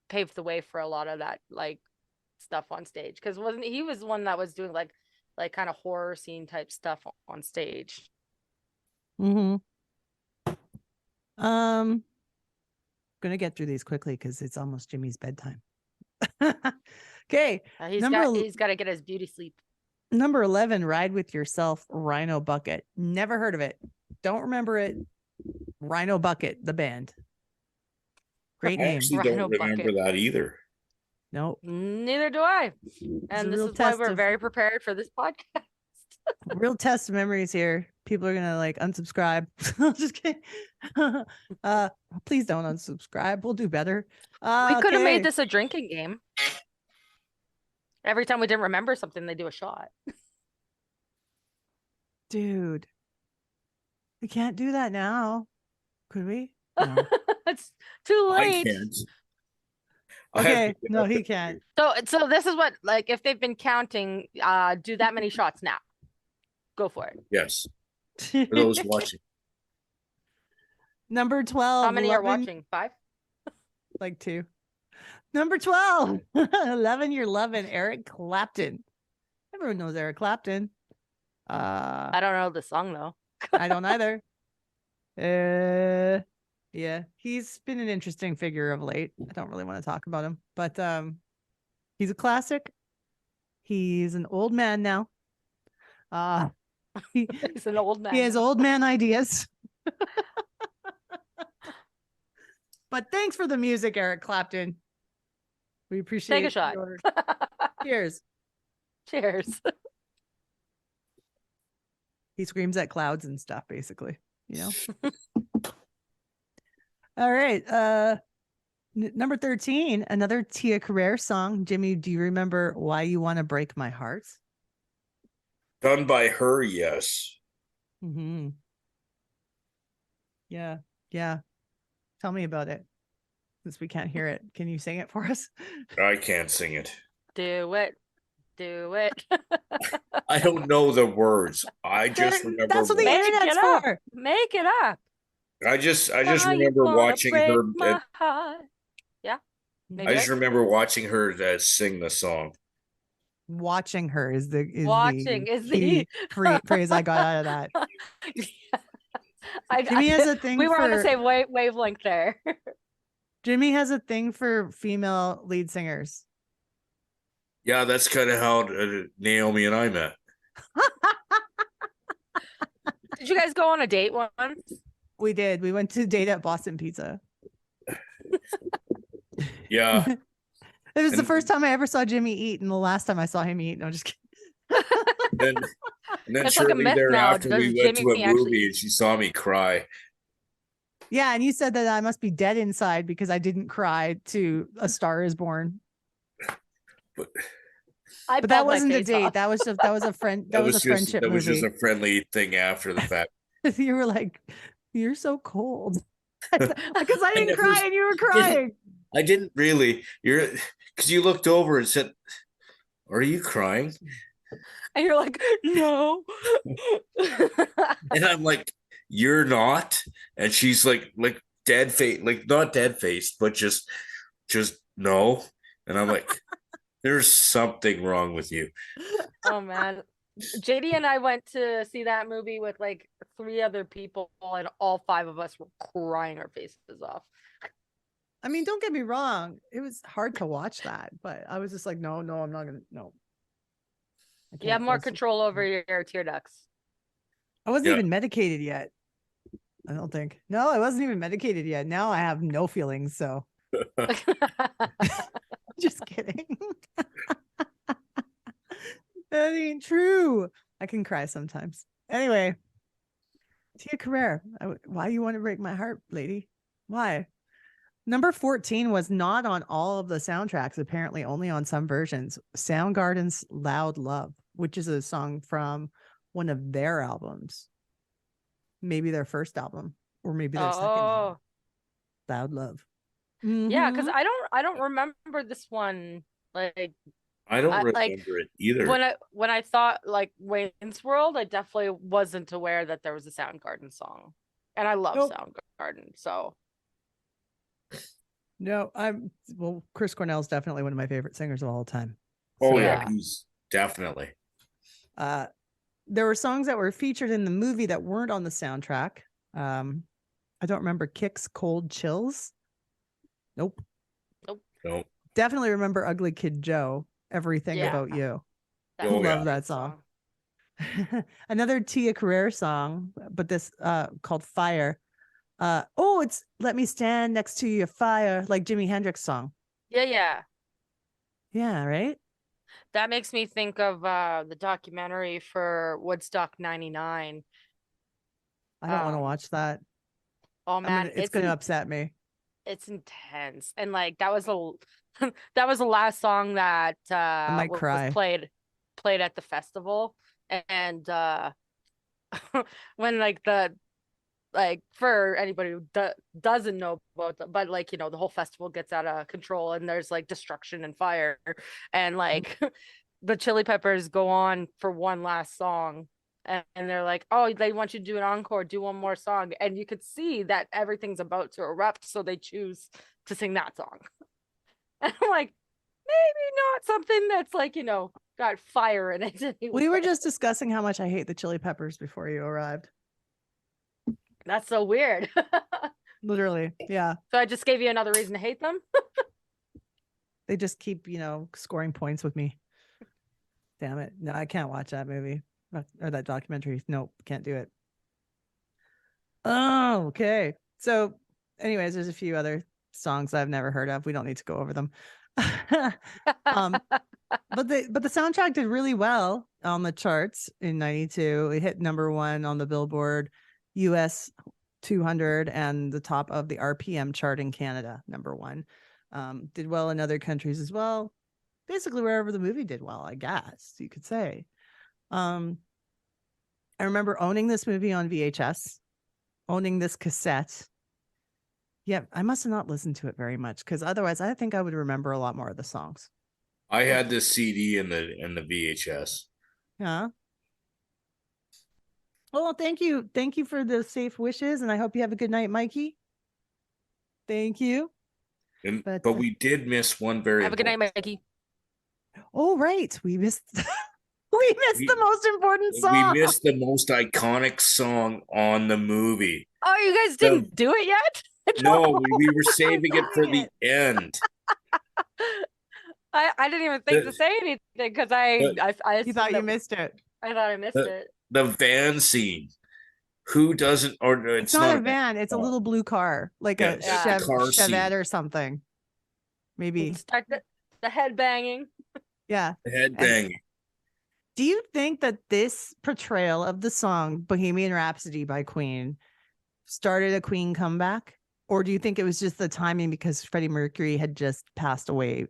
paved the way for a lot of that like stuff on stage because he was one that was doing like kind of horror scene type stuff on stage. Mm-hmm. Gonna get through these quickly because it's almost Jimmy's bedtime. Okay, He's Number got to get his beauty sleep. number 11, Ride With Yourself, Rhino Bucket. Never heard of it. Don't remember it. Rhino Bucket, the band. Great I name. actually Rhino don't remember bucket. that either. No, Neither do I. a And this real is why test we're of- very prepared for this podcast. real test of memories here. People are gonna like unsubscribe. Just kidding. Please don't unsubscribe. We'll do better. We could have Okay. made this a drinking game. Every time we didn't remember something, they do a shot. Dude. We can't do that now. Could we? No. It's too I late. can't. I have Okay. to get No, up he at- can't. So this is what, like, if they've been counting, do that many shots now. Go for it. Yes, for those watching. Number 12. How many are 11 watching? 5? Like 2. Number 12. 11 You're Loving, Eric Clapton. Everyone knows Eric Clapton. I don't know the song though. I don't either. Yeah, he's been an interesting figure of late. I don't really want to talk about him, but he's a classic. He's an old man now. He, He's an old man. he has now. old man ideas. But thanks for the music, Eric Clapton. We appreciate Take a shot. your- Cheers. Cheers. He screams at clouds and stuff, basically, you know. All right. Number 13, another Tia Carrere song. Jimmy, do you remember Why You Want to Break My Heart? Done by her, yes. Mm-hmm. Yeah. Tell me about it. Since we can't hear it. Can you sing it for us? I can't sing it. Do it. Do it. I don't know the words. I just remember. That's what the Make internet's it up. for. Make it up. I just Why you remember wanna watching break her. my heart? Yeah. Maybe I just it. remember watching her sing the song. Watching her is the Watching is the key phrase I got out of that. Jimmy has a thing we were on the for- same wavelength there. Jimmy has a thing for female lead singers. Yeah, that's kind of how Naomi and I met. Did you guys go on a date once? We did. We went to date at Boston Pizza. Yeah, It was the And- first time I ever saw Jimmy eat, and the last time I saw him eat. No, I'm just kidding. and then It's like a shortly myth now. thereafter, we Does went to Jimmy a actually movie eat? and she saw me cry. Yeah, and you said that I must be dead inside because I didn't cry to A Star Is Born. I But that bawled my wasn't a face date. off. That was a friend. That was a friendship that was movie. just a friendly thing after the fact. You were like, "You're so cold," because I didn't never- cry and you were crying. I didn't really. Because you looked over and said, "Are you crying?" And you're like, no. And I'm like, "You're not." And she's like dead face, like not dead faced, but just no. And I'm like, "There's something wrong with you." Oh man. JD and I went to see that movie with like 3 other people, and all 5 of us were crying our faces off. I mean, don't get me wrong. It was hard to watch that, but I was just like, no, I'm not gonna. No. I You have can't. more I was- control over your tear ducts. I wasn't Yeah. even medicated yet. I don't think. No, I wasn't even medicated yet. Now I have no feelings. So just kidding. That ain't true. I can cry sometimes. Anyway, Tia Carrere. Why you want to break my heart, lady? Why? Number 14 was not on all of the soundtracks, apparently only on some versions. Soundgarden's Loud Love, which is a song from one of their albums. Maybe their first album, or maybe their second album. Oh, Loud Love. yeah, because Mhm. I don't remember this one. Like I don't I- remember like, it either. when I thought like Wayne's World, I definitely wasn't aware that there was a Soundgarden song, and I love Nope. Soundgarden. So No, Chris Cornell's definitely one of my favorite singers of all time. Oh So, yeah, Yeah. he's definitely. There were songs that were featured in the movie that weren't on the soundtrack. I don't remember Kicks Cold Chills. Nope. No. Definitely remember Ugly Kid Joe. Everything Yeah. About You. Oh, yeah. Love that song. Another Tia Carrere song, but this called Fire. It's Let Me Stand Next to Your Fire, like Jimi Hendrix song. Yeah. Yeah, right? That makes me think of the documentary for Woodstock 99. I don't want to Um, watch that. Oh man, It's gonna upset me. it's intense. And like that was the that was the last song that might was cry. played at the festival. And when like for anybody who doesn't know about but like, the whole festival gets out of control and there's like destruction and fire, and like the Chili Peppers go on for one last song, and they're like, oh, they want you to do an encore, do one more song, and you could see that everything's about to erupt, so they choose to sing that song. And I'm like, maybe not something that's like, got fire in it. We were anyway. just discussing how much I hate the Chili Peppers before you arrived. That's so weird. Literally. Yeah. So I just gave you another reason to hate them. They just keep, scoring points with me. Damn it. No, I can't watch that movie or that documentary. Nope, can't do it. Oh, okay. So, anyways, there's a few other songs I've never heard of. We don't need to go over them. But the soundtrack did really well on the charts in 92. It hit number 1 on the Billboard US 200 and the top of the RPM chart in Canada, number 1. Did well in other countries as well. Basically wherever the movie did well, I guess you could say. I remember owning this movie on VHS, owning this cassette. Yeah, I must have not listened to it very much because otherwise I think I would remember a lot more of the songs. I had the CD and the VHS. Yeah. Well, thank you. Thank you for the safe wishes, and I hope you have a good night, Mikey. Thank you. But we did miss one very Have a good night, important- Mikey. Oh, right. We missed the most important song. We missed the most iconic song on the movie. Oh, you guys didn't do it yet? No, we were saving it for the end. I didn't even think to say anything because I You assumed thought you that- missed it. I thought I missed it. The van scene. Who doesn't? Or no, It's not a van. It's a little blue car, like Yeah, a it's a Chevette car scene. or something. Maybe. Start the head banging. Yeah. Headbang. Do you think that this portrayal of the song Bohemian Rhapsody by Queen started a Queen comeback? Or do you think it was just the timing because Freddie Mercury had just passed away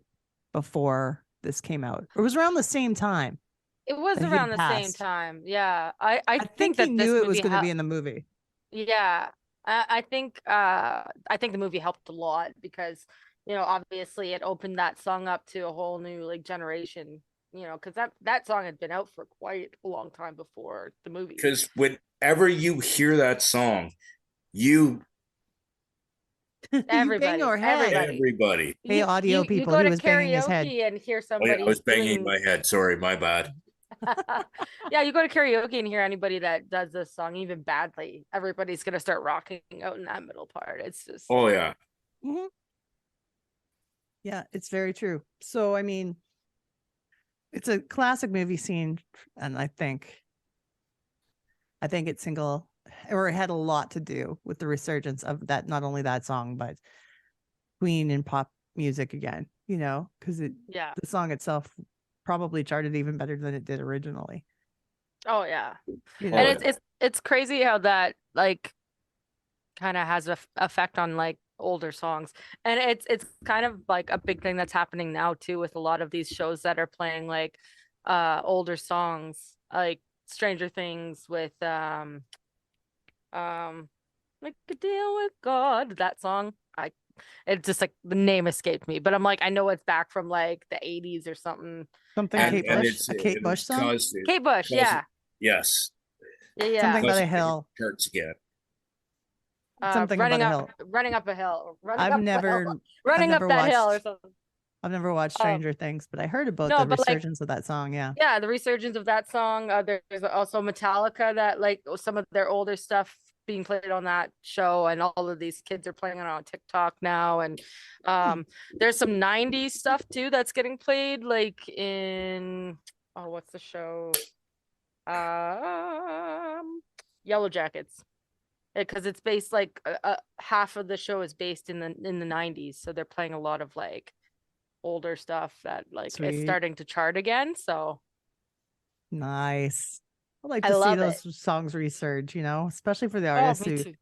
before this came out? Or it was around the same time? It was that he around the same passed. time. Yeah. I I think that he this knew it was movie going to hel- be in the movie. Yeah. I think the movie helped a lot because, obviously it opened that song up to a whole new like generation, because that song had been out for quite a long time before the movie. Because whenever you hear that song, you Everybody, your head. everybody. Hey, audio people, you go he to was banging his head. karaoke and hear Oh, somebody. yeah, I was banging doing- my head. Sorry, my bad. Yeah, you go to karaoke and hear anybody that does this song even badly, everybody's gonna start rocking out in that middle part. It's just Oh yeah. Yeah, it's very true. So, I mean, it's a classic movie scene, and I think it had a lot to do with the resurgence of that, not only that song, but Queen and pop music again, because yeah. the song itself probably charted even better than it did originally. Oh yeah. You know? And it's crazy how that like kind of has an effect on like older songs, and it's kind of like a big thing that's happening now too with a lot of these shows that are playing like older songs, like Stranger Things with like a deal with God, that song. It's just like the name escaped me, but I'm like, I know it's back from like the 80s or something. Something And- Kate and Bush, a Kate Bush song, Kate Bush, yeah. Yes. Yeah. something by Because the it hill. Charts again. Something running about a up, running up a hill. I've never running up never that hill or watched- something. I've never watched Oh. Stranger Things, but I heard about No, the but, like- resurgence of that song. Yeah. Yeah, the resurgence of that song. There's also Metallica that like some of their older stuff being played on that show, and all of these kids are playing it on TikTok now. And there's some 90s stuff too that's getting played, like in what's the show? Yellow Jackets. Because it's based like half of the show is based in the 90s, so they're playing a lot of like older stuff that like Sweet. is starting to chart again. So Nice. I like I to see love those songs resurge, you know, especially for the oh, artists me who too.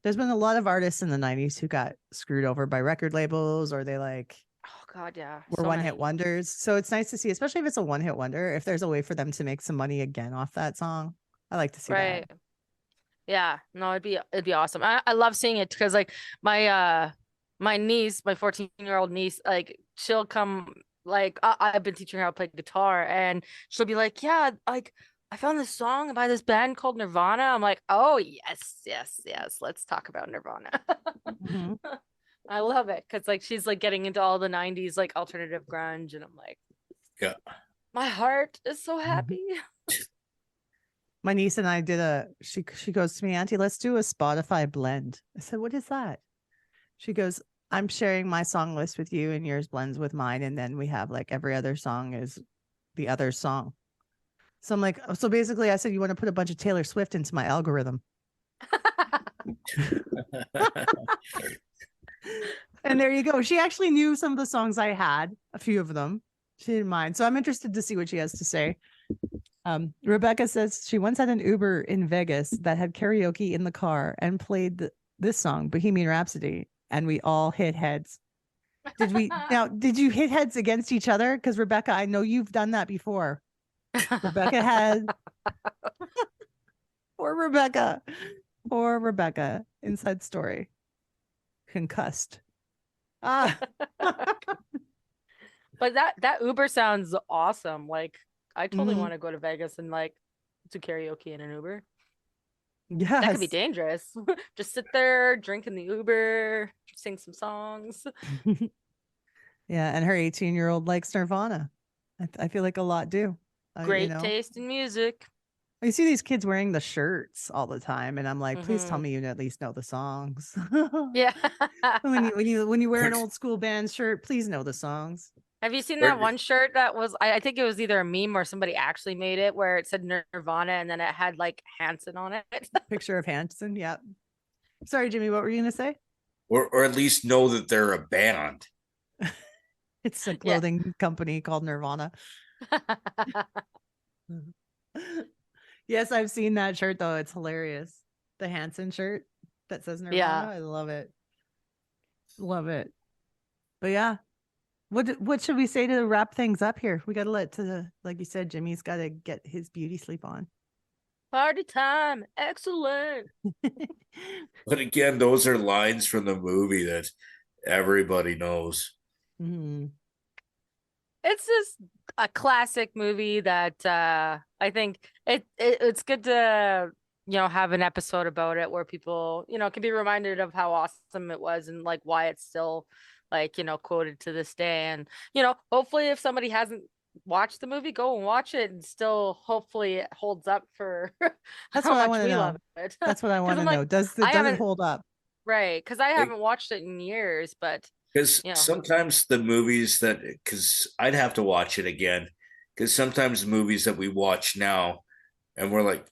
there's been a lot of artists in the 90s who got screwed over by record labels, or they like Oh God, yeah. were So one many. hit wonders. So it's nice to see, especially if it's a one hit wonder, if there's a way for them to make some money again off that song. I like to see Right. that. Yeah. No, it'd be awesome. I love seeing it because like my niece, my 14-year-old niece, like she'll come, like I've been teaching her how to play guitar, and she'll be like, yeah, like I found this song by this band called Nirvana. I'm like, oh yes, let's talk about Nirvana. Mhm. I love it because like she's like getting into all the 90s like alternative grunge, and I'm like, Yeah. my heart is so happy. My niece and I did she goes to me, Auntie, let's do a Spotify blend. I said, what is that? She goes, I'm sharing my song list with you and yours blends with mine. And then we have like every other song is the other song. So I'm like, so basically I said, you want to put a bunch of Taylor Swift into my algorithm. And there you go. She actually knew some of the songs I had, a few of them. She didn't mind. So I'm interested to see what she has to say. Rebecca says she once had an Uber in Vegas that had karaoke in the car and played this song, Bohemian Rhapsody, and we all hit heads. Did you hit heads against each other? Because Rebecca, I know you've done that before. Rebecca had poor Rebecca, inside story. Concussed. Ah. But that Uber sounds awesome. Like I totally Mhm. want to go to Vegas and like do karaoke in an Uber. Yes. That could be dangerous. Just sit there, drink in the Uber, sing some songs. Yeah, and her 18-year-old likes Nirvana. I feel like a lot do. Great taste in music. I see these kids wearing the shirts all the time, and I'm like, please tell Mhm. me you at least know the songs. Yeah. when you wear an old school band shirt, please know the songs. Have you seen Where- that one shirt that was I think it was either a meme or somebody actually made it where it said Nirvana and then it had like Hanson on it? Picture of Hanson. Yep. Sorry, Jimmy, what were you gonna say? or at least know that they're a band. It's a clothing company called Nirvana. Yes, I've seen that shirt though. It's hilarious. The Hanson shirt that says Nirvana. Yeah. I love it. Love it. But yeah. What should we say to wrap things up here? We gotta like you said, Jimmy's gotta get his beauty sleep on. Party time. Excellent. But again, those are lines from the movie that everybody knows. Mhm. It's just a classic movie that I think it's good to have an episode about it where people can be reminded of how awesome it was and like why it's still like quoted to this day. And hopefully if somebody hasn't watched the movie, go and watch it, and still hopefully it holds up for That's how what I much want to we know. love it. That's what I 'Cause want to I'm know. like, Does I it haven't- hold up? right, because I haven't watched it in years, but Because Yeah. sometimes the movies because I'd have to watch it again. Because sometimes movies that we watch now, and we're like,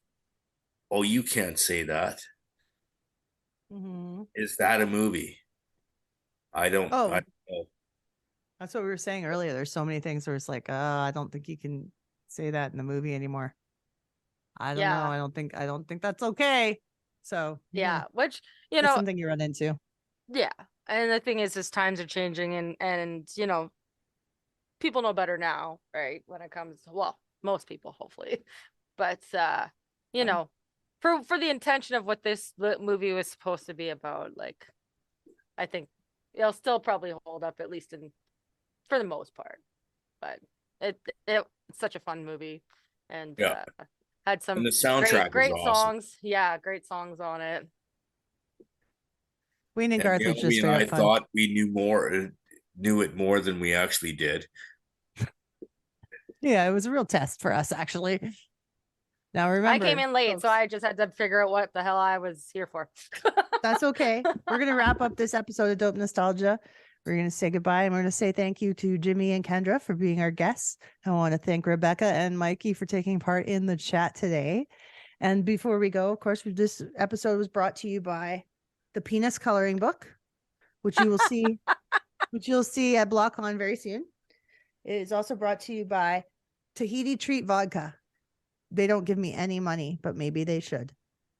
"Oh, you can't say that. Mhm. Is that a movie?" I don't. Oh. I don't know. That's what we were saying earlier. There's so many things where it's like, I don't think you can say that in the movie anymore. I don't know. Yeah. I don't think that's okay. So yeah, which it's something you run into. yeah. And the thing is times are changing, and people know better now, right? When it comes to, well, most people hopefully, but for the intention of what this movie was supposed to be about, like I think it'll still probably hold up, at least for the most part. But it's such a fun movie, and Yeah. had some And the soundtrack great is awesome. songs. Yeah, great songs on it. Wayne and And Garth was Naomi just and very I fun. thought we knew it more than we actually did. Yeah, it was a real test for us, actually. Now remember, I came in late, so folks, I just had to figure out what the hell I was here for. that's okay. We're going to wrap up this episode of Dope Nostalgia. We're going to say goodbye, and we're going to say thank you to Jimmy and Kendra for being our guests. I want to thank Rebecca and Mikey for taking part in the chat today. And before we go, of course, this episode was brought to you by the Penis Coloring Book, which you will see, which you'll see at BlockOn very soon. It is also brought to you by Tahiti Treat Vodka. They don't give me any money, but maybe they should.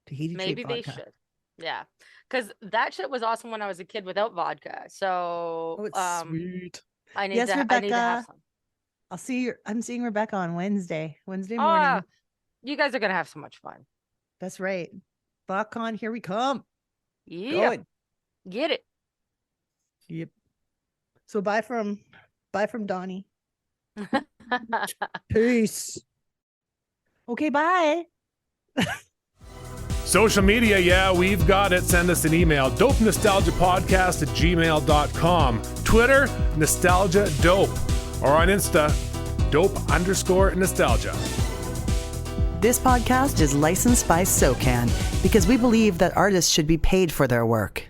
Tahiti Maybe Treat they Vodka. should. Yeah. Because that shit was awesome when I was a kid without vodka. So Oh, it's sweet. I need Yes, to Rebecca. have some. I'll see you. I'm seeing Rebecca on Wednesday morning. Oh, you guys are gonna have so much fun. That's right. BlockOn, here we come. Yeah. Going. Get it. Yep. So bye from Donnie. Peace. Okay, bye. Social media, yeah, we've got it. Send us an email, dopenostalgiapodcast@gmail.com. Twitter, Nostalgia Dope. Or on Insta, dope_nostalgia. This podcast is licensed by SOCAN because we believe that artists should be paid for their work.